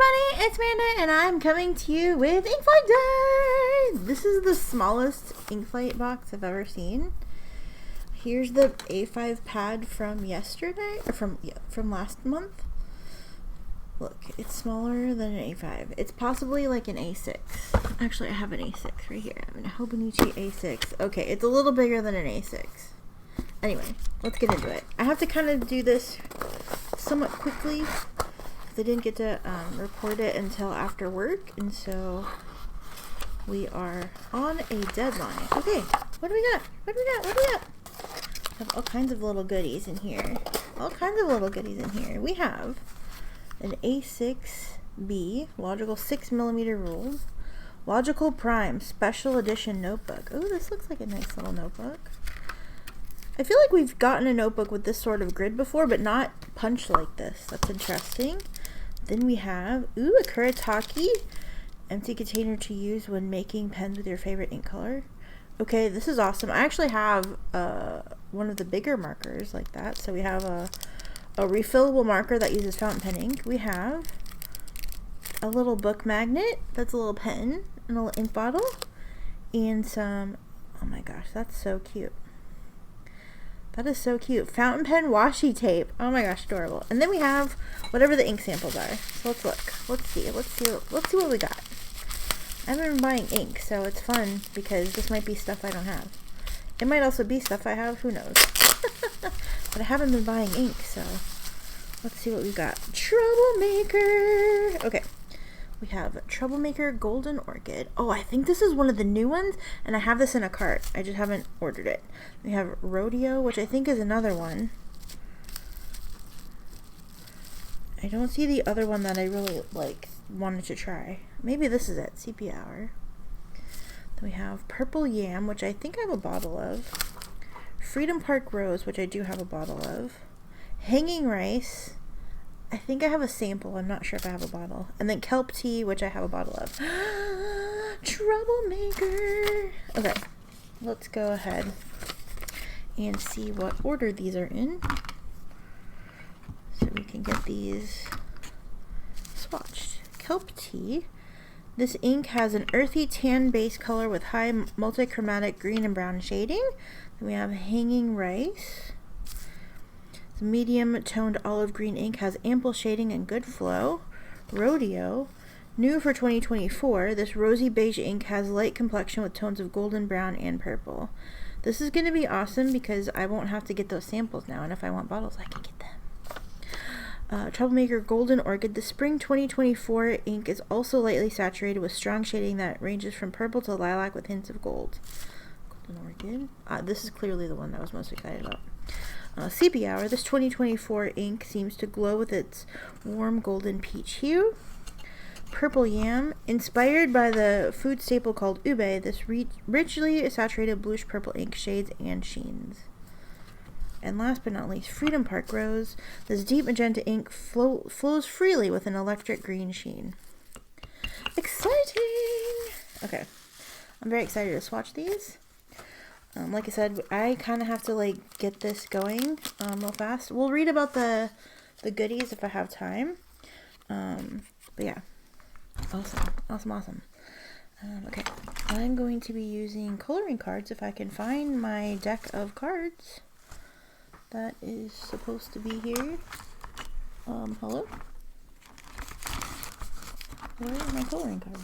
everybody, it's Amanda, and I'm coming to you with Inkflight Day! This is the smallest Inkflight box I've ever seen. Here's the A5 pad from yesterday, or from last month. Look, it's smaller than an A5. It's possibly like an A6. Actually, I have an A6 right here. I have a Hobonichi A6. Okay, it's a little bigger than an A6. Anyway, let's get into it. I have to kind of do this somewhat quickly. I didn't get to record it until after work, and so we are on a deadline. Okay, what do we got? What do we got? What do we got? We have all kinds of little goodies in here. All kinds of little goodies in here. We have an A6B Logical 6mm ruled Logical Prime Special Edition notebook. Oh, this looks like a nice little notebook. I feel like we've gotten a notebook with this sort of grid before, but not punched like this. That's interesting. Then we have, a Kuretake empty container to use when making pens with your favorite ink color. Okay, this is awesome. I actually have one of the bigger markers like that. So we have a refillable marker that uses fountain pen ink. We have a little book magnet that's a little pen and a little ink bottle. And some, oh my gosh, that's so cute. That is so cute. Fountain pen washi tape. Oh my gosh, adorable. And then we have whatever the ink samples are. So let's look. Let's see what we got. I haven't been buying ink, so it's fun because this might be stuff I don't have. It might also be stuff I have, who knows. But I haven't been buying ink, so let's see what we got. Troublemaker. Okay. We have Troublemaker Golden Orchid. Oh, I think this is one of the new ones, and I have this in a cart. I just haven't ordered it. We have Rodeo, which I think is another one. I don't see the other one that I really wanted to try. Maybe this is it, CP Hour. Then we have Purple Yam, which I think I have a bottle of. Freedom Park Rose, which I do have a bottle of. Hanging Rice. I think I have a sample. I'm not sure if I have a bottle. And then Kelp Tea, which I have a bottle of. Troublemaker. Okay, let's go ahead and see what order these are in, so we can get these swatched. Kelp Tea. This ink has an earthy tan base color with high multichromatic green and brown shading. Then we have Hanging Rice. The medium toned olive green ink has ample shading and good flow. Rodeo. New for 2024, this rosy beige ink has light complexion with tones of golden brown and purple. This is going to be awesome because I won't have to get those samples now, and if I want bottles, I can get them. Troublemaker Golden Orchid. The spring 2024 ink is also lightly saturated with strong shading that ranges from purple to lilac with hints of gold. Golden Orchid. This is clearly the one that I was most excited about. CP Hour. This 2024 ink seems to glow with its warm golden peach hue. Purple Yam. Inspired by the food staple called ube, this richly saturated bluish purple ink shades and sheens. And last but not least, Freedom Park Rose. This deep magenta ink flows freely with an electric green sheen. Exciting! Okay, I'm very excited to swatch these. Like I said, I kind of have to get this going real fast. We'll read about the goodies if I have time. But yeah, awesome. Okay, I'm going to be using coloring cards if I can find my deck of cards that is supposed to be here. Hello? Where are my coloring cards?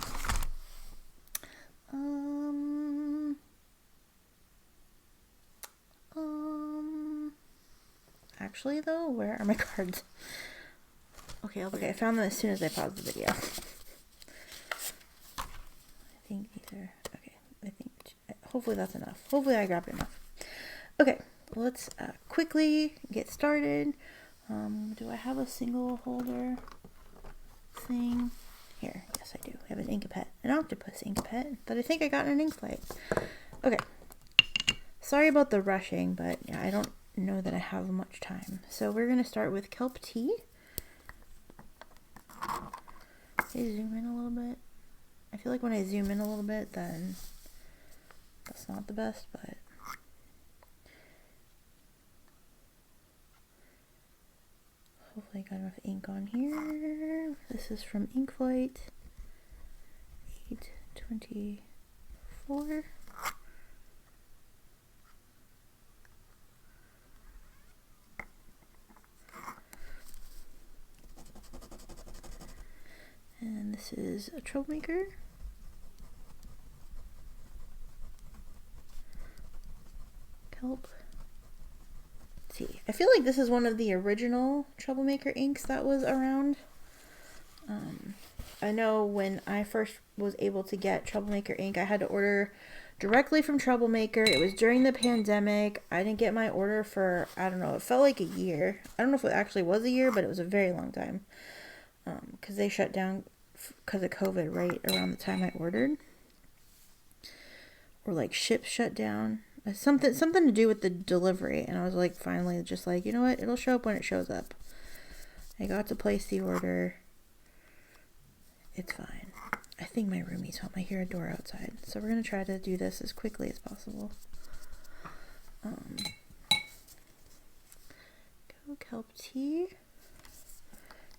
Actually though, where are my cards? Okay, I found them as soon as I paused the video. I think these are, okay, hopefully that's enough. Hopefully I grabbed enough. Okay, let's quickly get started. Do I have a single holder thing? Here, yes I do. I have an Inkapet, an octopus Inkapet that I think I got in an Inkflight. Okay, sorry about the rushing, but yeah, I don't know that I have much time. So we're going to start with Kelp Tea. Zoom in a little bit. I feel like when I zoom in a little bit, then that's not the best, but hopefully I got enough ink on here. This This is from Inkflight 824. And this is a Troublemaker. Kelp. Let's see. I feel like this is one of the original Troublemaker inks that was around. I know when I first was able to get Troublemaker ink, I had to order directly from Troublemaker. It was during the pandemic. I didn't get my order for, I don't know, it felt like a year. I don't know if it actually was a year, but it was a very long time. Because they shut down because of COVID right around the time I ordered. Or like ships shut down. Something to do with the delivery. And I was like, finally just like, you know what? It'll show up when it shows up. I got to place the order. It's fine. I think my roomie's home. I hear a door outside. So we're going to try to do this as quickly as possible. Go Kelp Tea.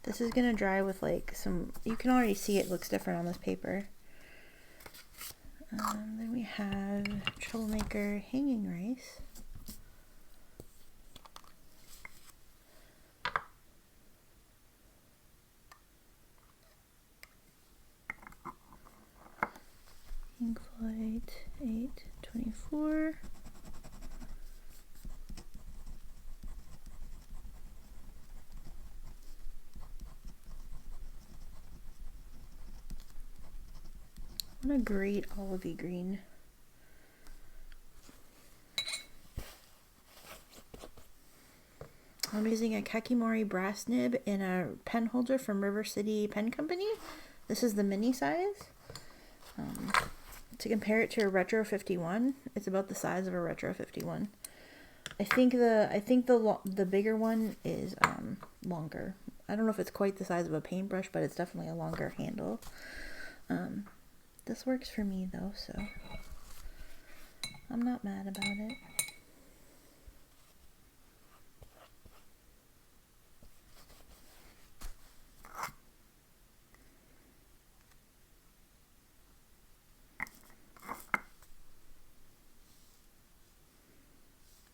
This is going to dry with like some... You can already see it looks different on this paper. Then we have Troublemaker Hanging Rice. Inkflight 824. What a great olivey green. I'm using a Kakimori brass nib in a pen holder from River City Pen Company. This is the mini size. To compare it to a Retro 51, it's about the size of a Retro 51. I think the bigger one is longer. I don't know if it's quite the size of a paintbrush, but it's definitely a longer handle. This works for me though, so I'm not mad about it.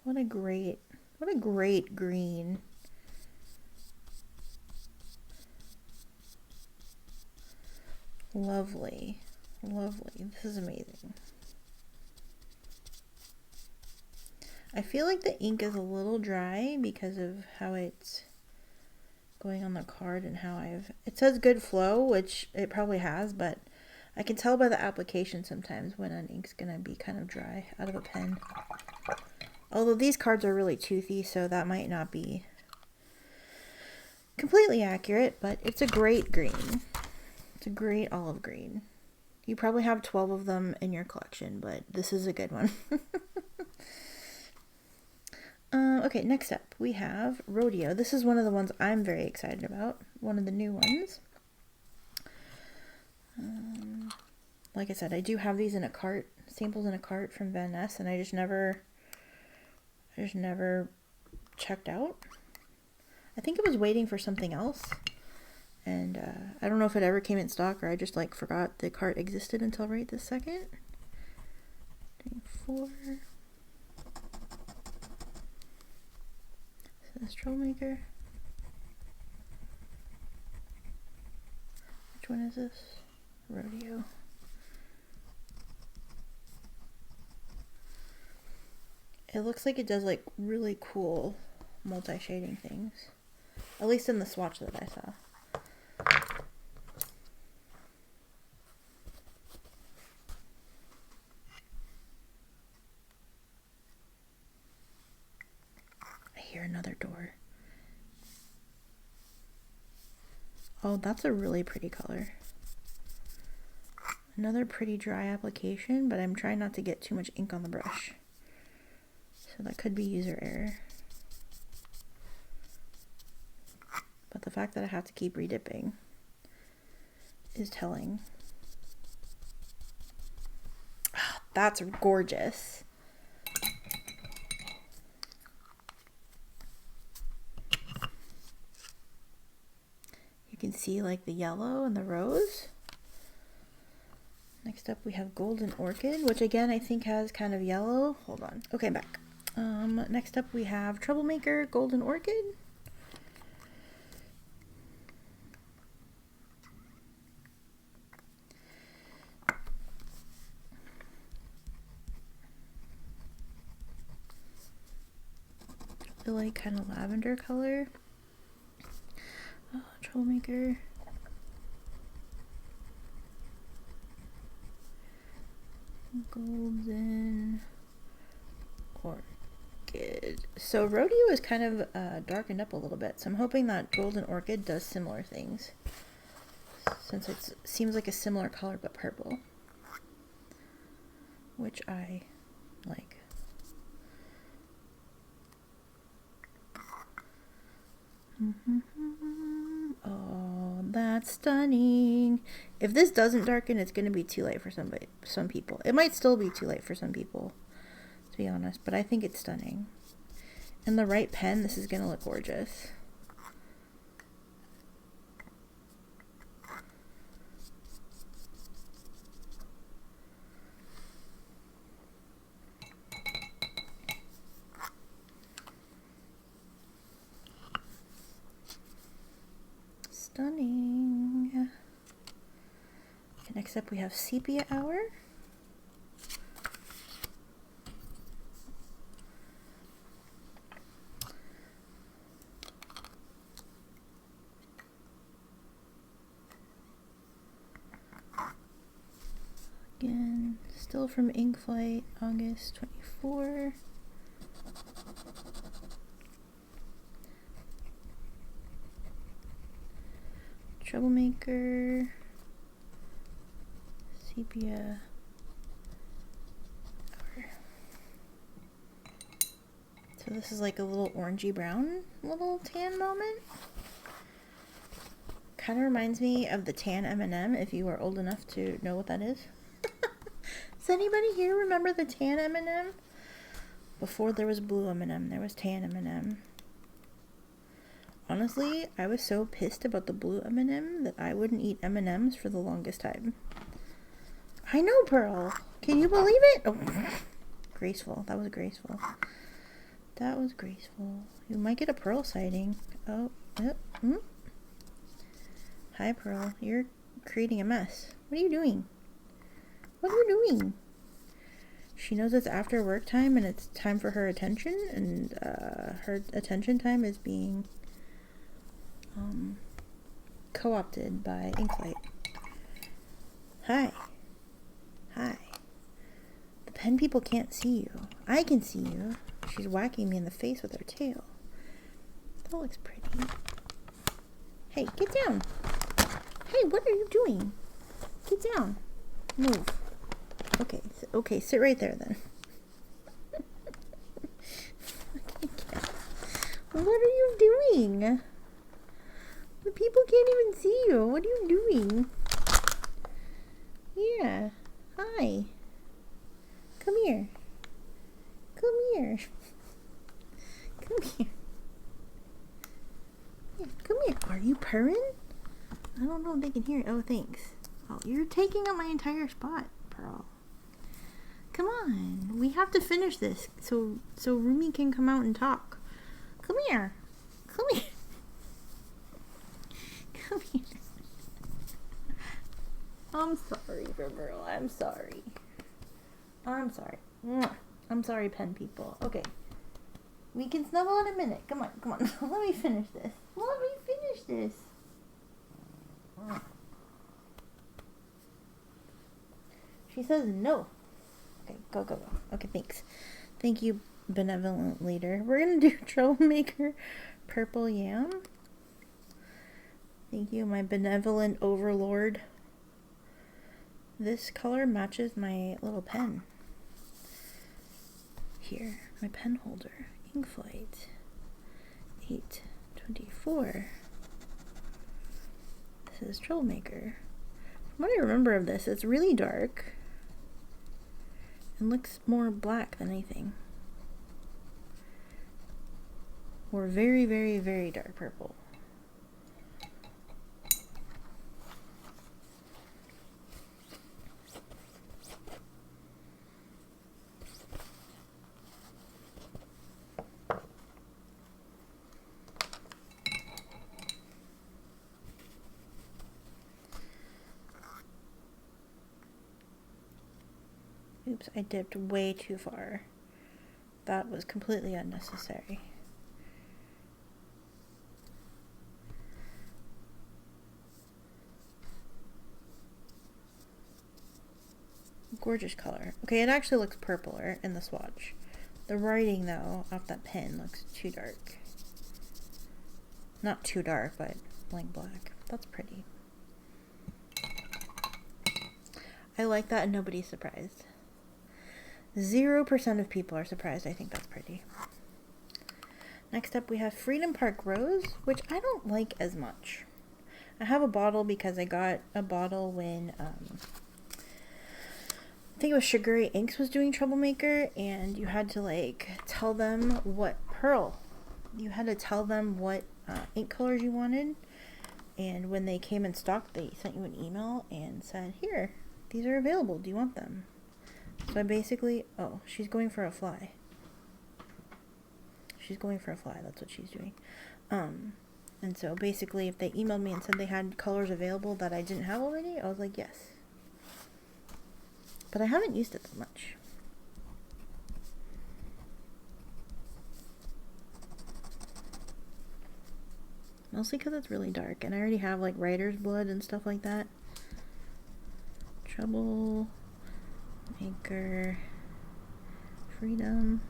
What a great green. Lovely. Lovely. This is amazing. I feel like the ink is a little dry because of how it's going on the card and how it says good flow, which it probably has, but I can tell by the application sometimes when an ink's gonna be kind of dry out of a pen. Although these cards are really toothy, so that might not be completely accurate, but it's a great green. It's a great olive green. You probably have 12 of them in your collection, but this is a good one. Okay, next up we have Rodeo. This is one of the ones I'm very excited about. One of the new ones. Like I said, I do have these in a cart, samples in a cart from Van Ness, and I just never checked out. I think it was waiting for something else. And I don't know if it ever came in stock or I just like forgot the cart existed until right this second. 4. So this Troublemaker. Which one is this? Rodeo. It looks like it does like really cool multi-shading things. At least in the swatch that I saw. I hear another door. Oh, that's a really pretty color. Another pretty dry application, but I'm trying not to get too much ink on the brush. So that could be user error. But the fact that I have to keep redipping is telling. Oh, that's gorgeous. You can see like the yellow and the rose. Next up we have Golden Orchid, which again I think has kind of yellow. Hold on. Okay, back. Next up we have Troublemaker Golden Orchid. The like kind of lavender color. Troublemaker. Golden Orchid. So Rodeo is kind of darkened up a little bit, so I'm hoping that Golden Orchid does similar things, since it seems like a similar color but purple, which I like. Oh, that's stunning. If this doesn't darken, it's going to be too late for some people. It might still be too late for some people, to be honest, but I think it's stunning. In the right pen, this is going to look gorgeous. Stunning. Okay, next up we have Sepia Hour. Again, still from Inkflight, August 24. Troublemaker, Sepia Hour. So this is like a little orangey brown little tan moment. Kind of reminds me of the tan M&M, if you are old enough to know what that is. Does anybody here remember the tan M&M? Before there was blue M&M, there was tan M&M. Honestly, I was so pissed about the blue M&M that I wouldn't eat M&Ms for the longest time. I know, Pearl. Can you believe it? Oh, graceful. That was graceful. That was graceful. You might get a Pearl sighting. Oh, yep. Hi, Pearl. You're creating a mess. What are you doing? What are you doing? She knows it's after work time and it's time for her attention, and her attention time is being co-opted by Inkflight. Hi. Hi. The pen people can't see you. I can see you. She's whacking me in the face with her tail. That looks pretty. Hey, get down. Hey, what are you doing? Get down. Move. Okay, okay, sit right there then. What are you doing? The people can't even see you. What are you doing? Yeah. Hi. Come here. Come here. Come here. Yeah, come here. Are you purring? I don't know if they can hear it. Oh, thanks. Oh, you're taking up my entire spot, Pearl. Come on. We have to finish this so Rumi can come out and talk. Come here. Come here. Come here. I'm sorry, Pearl. I'm sorry. I'm sorry. I'm sorry, pen people. Okay. We can snuggle in a minute. Come on, come on. Let me finish this. Let me finish this. She says no. Okay, go, go, go. Okay, thanks. Thank you, benevolent leader. We're going to do Troublemaker Purple Yam. Thank you, my benevolent overlord. This color matches my little pen. Here, my pen holder. Inkflight 824. This is Troublemaker. From what I remember of this, it's really dark and looks more black than anything. Or very, very, very dark purple. Oops, I dipped way too far. That was completely unnecessary. Gorgeous color. Okay, it actually looks purpler in the swatch. The writing, though, off that pen looks too dark. Not too dark, but blank black. That's pretty. I like that and nobody's surprised. 0% of people are surprised. I think that's pretty. Next up we have Freedom Park Rose, which I don't like as much. I have a bottle because I got a bottle when, I think it was Sugary Inks was doing Troublemaker, and you had to like tell them what you had to tell them what ink colors you wanted, and when they came in stock they sent you an email and said, here, these are available, do you want them? So I basically, oh, she's going for a fly. She's going for a fly, that's what she's doing. And so basically if they emailed me and said they had colors available that I didn't have already, I was like, yes. But I haven't used it that much. Mostly because it's really dark, and I already have like writer's blood and stuff like that. Troublemaker, Freedom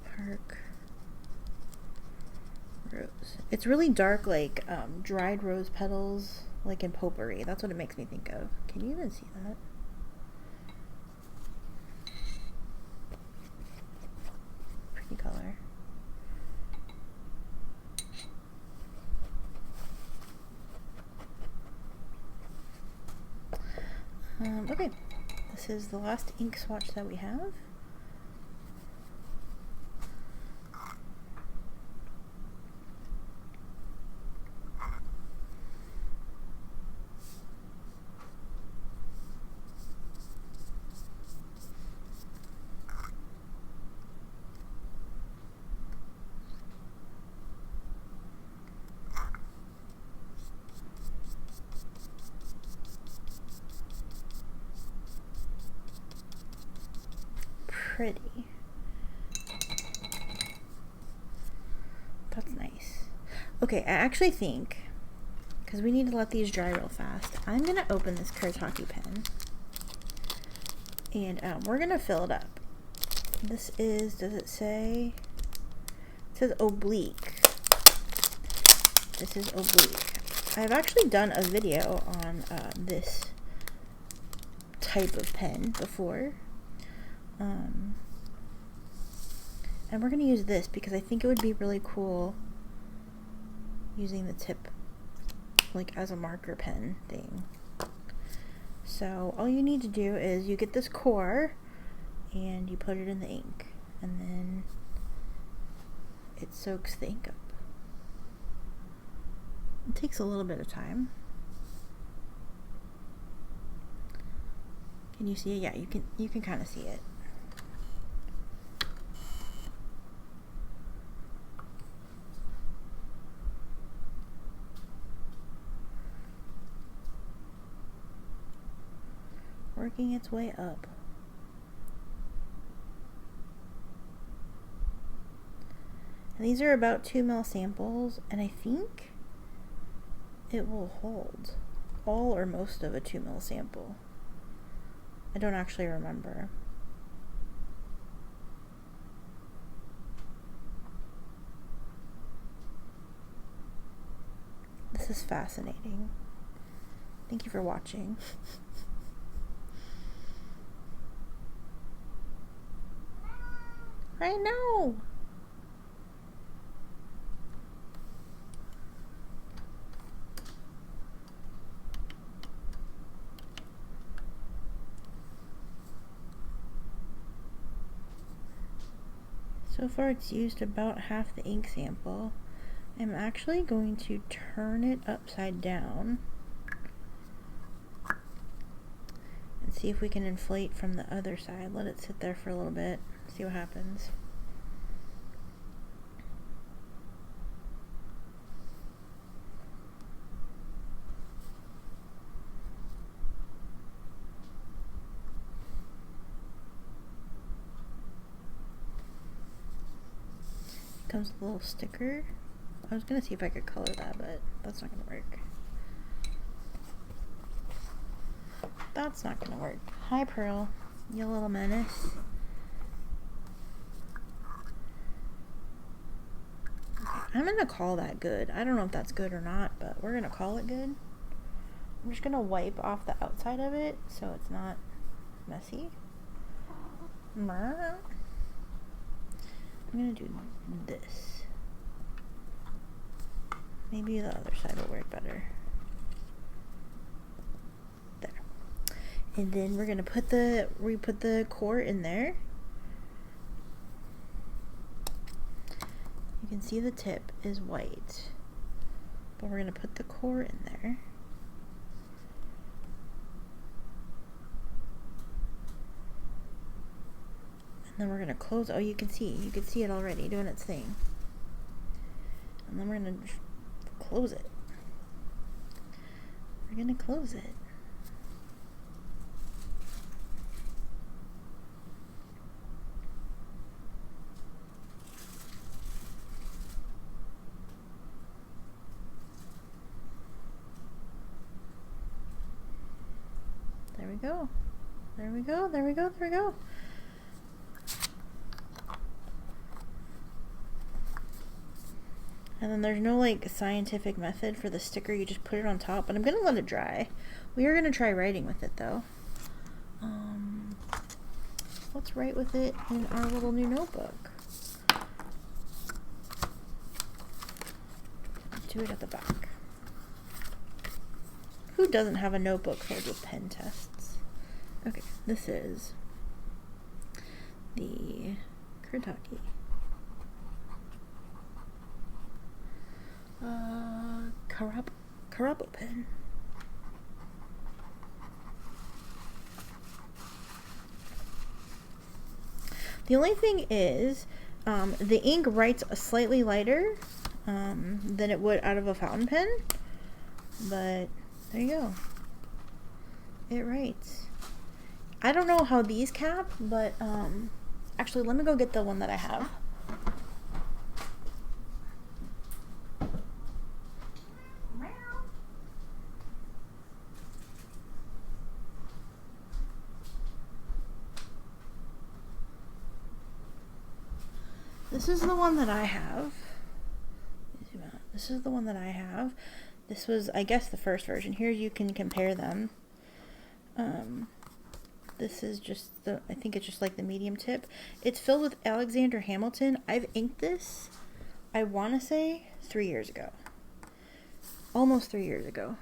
Park Rose. It's really dark, like dried rose petals, like in potpourri. That's what it makes me think of. Can you even see that? Pretty color. Okay, this is the last ink swatch that we have. Pretty. That's nice. Okay, I actually think, because we need to let these dry real fast, I'm going to open this Kuretake pen. And we're going to fill it up. This is, does it say? It says oblique. This is oblique. I've actually done a video on this type of pen before. And we're going to use this because I think it would be really cool using the tip like as a marker pen thing. So all you need to do is you get this core and you put it in the ink, and then it soaks the ink up. It takes a little bit of time. Can you see it? Yeah, you can kind of see it. Working its way up. And these are about 2 ml samples, and I think it will hold all or most of a 2 ml sample. I don't actually remember. This is fascinating. Thank you for watching. I know. So far it's used about half the ink sample. I'm actually going to turn it upside down and see if we can inflate from the other side. Let it sit there for a little bit, see what happens. comes with a little sticker. I was gonna see if I could color that, but that's not gonna work. That's not gonna work. Hi, Pearl, you little menace. Okay, I'm gonna call that good. I don't know if that's good or not, but we're gonna call it good. I'm just gonna wipe off the outside of it so it's not messy. I'm gonna do this. Maybe the other side will work better. There. And then we're gonna put the core in there. You can see the tip is white, but we're gonna put the core in there. And then we're gonna close. Oh, you can see it already doing its thing. And then we're gonna close it. We're gonna close it. There we go. There we go. There we go. There we go. And then there's no like scientific method for the sticker, you just put it on top, but I'm gonna let it dry. We are gonna try writing with it though. Let's write with it in our little new notebook. Do it at the back. Who doesn't have a notebook filled with pen tests? Okay, this is the Kurtaki. Karabo pen. The only thing is, the ink writes slightly lighter than it would out of a fountain pen, but there you go. It writes. I don't know how these cap, but actually, let me go get the one that I have. This is the one that I have. This is the one that I have. This was, I guess, the first version. Here you can compare them. This is just I think it's just like the medium tip. It's filled with Alexander Hamilton. I've inked this, I want to say, 3 years ago. Almost 3 years ago.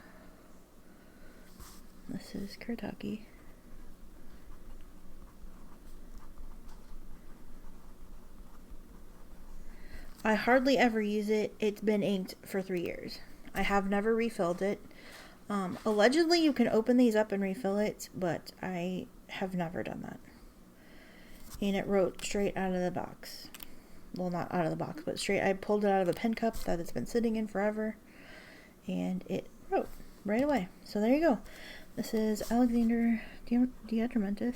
This is Kurtaki. I hardly ever use it. It's been inked for 3 years. I have never refilled it. Allegedly, you can open these up and refill it, but I have never done that. And it wrote straight out of the box. Well, not out of the box, but straight. I pulled it out of a pen cup that it's been sitting in forever, and it wrote right away. So there you go. This is Alexander Diatramentis.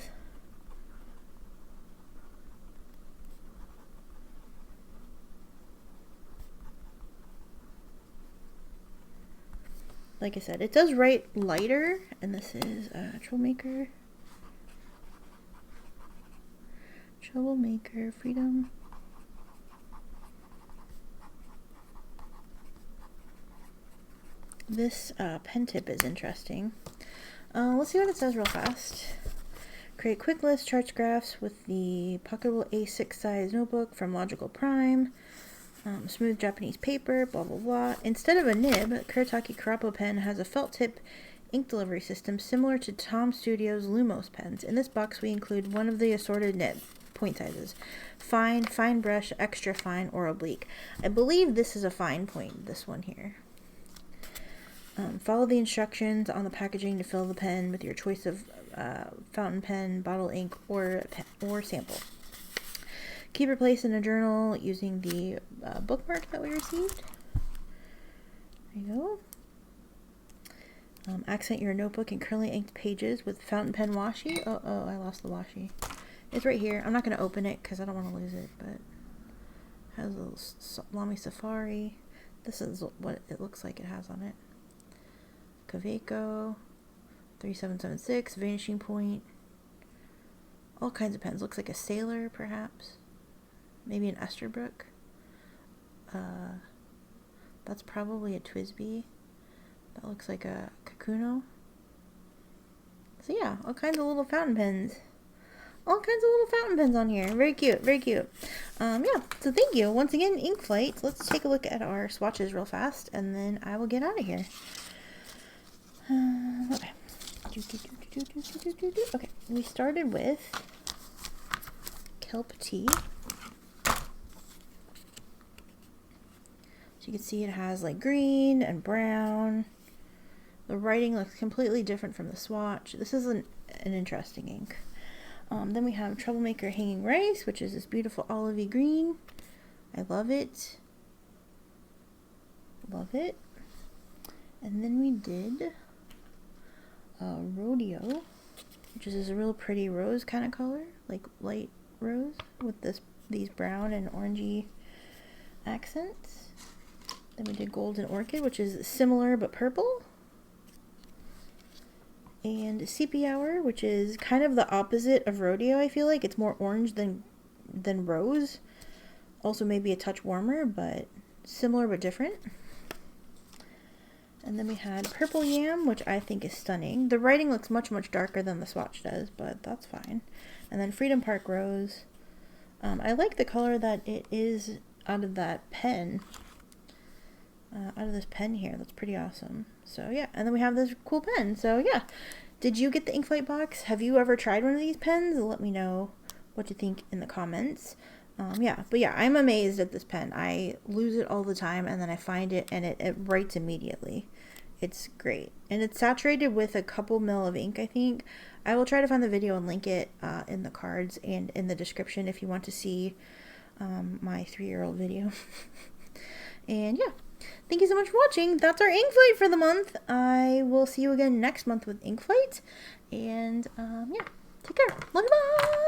Like I said, it does write lighter, and this is Troublemaker. Troublemaker, Freedom. This pen tip is interesting. Let's see what it says real fast. Create quick list, charts, graphs with the pocketable A6 size notebook from Logical Prime. Smooth Japanese paper, blah blah blah. Instead of a nib, Kurtaki Karabo pen has a felt tip ink delivery system similar to Tom Studio's Lumos pens. In this box we include one of the assorted nib point sizes: fine, fine brush, extra fine, or oblique. I believe this is a fine point, this one here. Follow the instructions on the packaging to fill the pen with your choice of fountain pen, bottle ink, or sample. Keep your place in a journal using the bookmark that we received. There you go. Accent your notebook in curly inked pages with fountain pen washi. Oh, I lost the washi. It's right here. I'm not going to open it because I don't want to lose it, but Has a little Lamy Safari. This is what it looks like it has on it. Kaweco, 3776, Vanishing Point. All kinds of pens. Looks like a Sailor, perhaps. Maybe an Esterbrook. That's probably a Twisby. That looks like a Kakuno. So yeah, all kinds of little fountain pens. All kinds of little fountain pens on here. Very cute, very cute. Yeah, so thank you. Once again, Ink Flight. Let's take a look at our swatches real fast, and then I will get out of here. Okay. Okay, we started with Kelp Tea. So you can see it has like green and brown. The writing looks completely different from the swatch. This is an interesting ink. Then we have Troublemaker Hanging Rice, which is this beautiful olivey green. I love it. Love it. And then we did Rodeo, which is this real pretty rose kind of color, like light rose with these brown and orangey accents. Then we did Golden Orchid, which is similar but purple. And Sepia Hour, which is kind of the opposite of Rodeo, I feel like. It's more orange than rose. Also maybe a touch warmer, but similar but different. And then we had Purple Yam, which I think is stunning. The writing looks much, much darker than the swatch does, but that's fine. And then Freedom Park Rose. I like the color that it is out of that pen. Out of this pen here. That's pretty awesome. So yeah, and then we have this cool pen. So yeah, did you get the Ink Flight box? Have you ever tried one of these pens? Let me know what you think in the comments. Yeah, but yeah, I'm amazed at this pen. I lose it all the time, and then I find it, and it writes immediately. It's great. And it's saturated with a couple mil of ink, I think. I will try to find the video and link it in the cards and in the description if you want to see my 3-year-old video. And yeah, thank you so much for watching. That's our Ink Flight for the month. I will see you again next month with Ink Flight. And yeah, take care. Love you, bye!